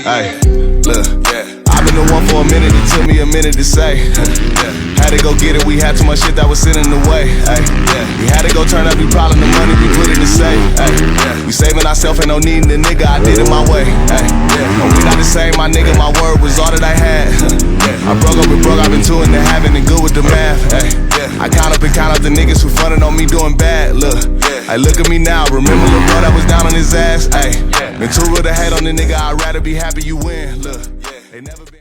Hey, look, I've been the one for a minute, it took me a minute to say. Had to go get it, we had too much shit that was sitting in the way. We had to go turn up, we piling the money, we put it in safe. We saving ourselves, ain't no needing the nigga, I did it my way. No, we not the same, my nigga, my word was all that I had. I broke up with broke, I've been two in the having and good with the math. I count up and count out the niggas who frontin' on me doing bad. Look, look at me now, remember the bro that was down on his ass. Been too real to hate on the nigga, I'd rather be happy you win. Look, they never been